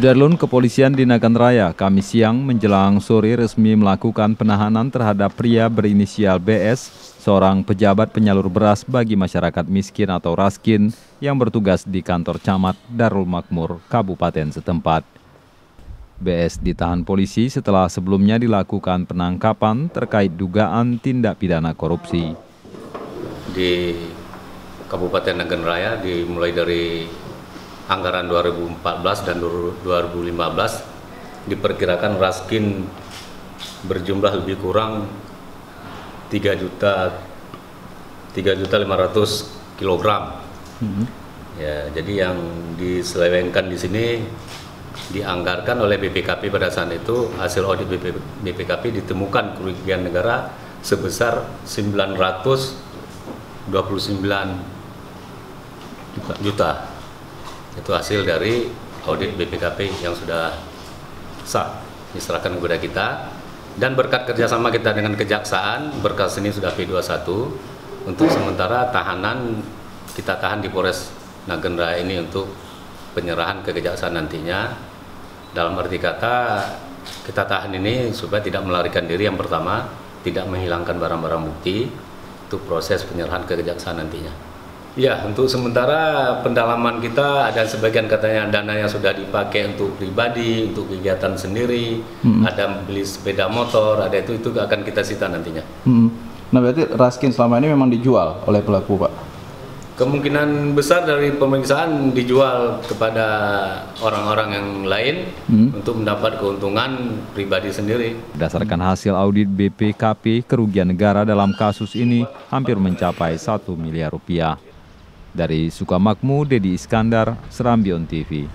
Sudarlun, Kepolisian di Nagan Raya Kamis siang menjelang sore resmi melakukan penahanan terhadap pria berinisial BS, seorang pejabat penyalur beras bagi masyarakat miskin atau raskin yang bertugas di kantor camat Darul Makmur, Kabupaten setempat. BS ditahan polisi setelah sebelumnya dilakukan penangkapan terkait dugaan tindak pidana korupsi. Di Kabupaten Nagan Raya dimulai dari anggaran 2014 dan 2015 diperkirakan raskin berjumlah lebih kurang 3.500.000 kg. Ya, jadi yang diselewengkan di sini dianggarkan oleh BPKP pada saat itu, hasil audit BPKP ditemukan kerugian negara sebesar 929 juta. Itu hasil dari audit BPKP yang sudah sah diserahkan kepada kita, dan berkat kerjasama kita dengan Kejaksaan, berkas ini sudah P21. Untuk sementara tahanan kita tahan di Polres Nagan Raya ini untuk penyerahan ke Kejaksaan nantinya. Dalam arti kata kita tahan ini supaya tidak melarikan diri, yang pertama, tidak menghilangkan barang-barang bukti, itu proses penyerahan ke Kejaksaan nantinya. Ya, untuk sementara pendalaman kita ada sebagian katanya dana yang sudah dipakai untuk pribadi, untuk kegiatan sendiri, ada beli sepeda motor, ada itu akan kita sita nantinya. Nah, berarti raskin selama ini memang dijual oleh pelaku, Pak? Kemungkinan besar dari pemeriksaan dijual kepada orang-orang yang lain untuk mendapat keuntungan pribadi sendiri. Berdasarkan hasil audit BPKP, kerugian negara dalam kasus ini hampir mencapai 1 miliar rupiah. Dari Sukamakmur, Dedi Iskandar, Serambion TV.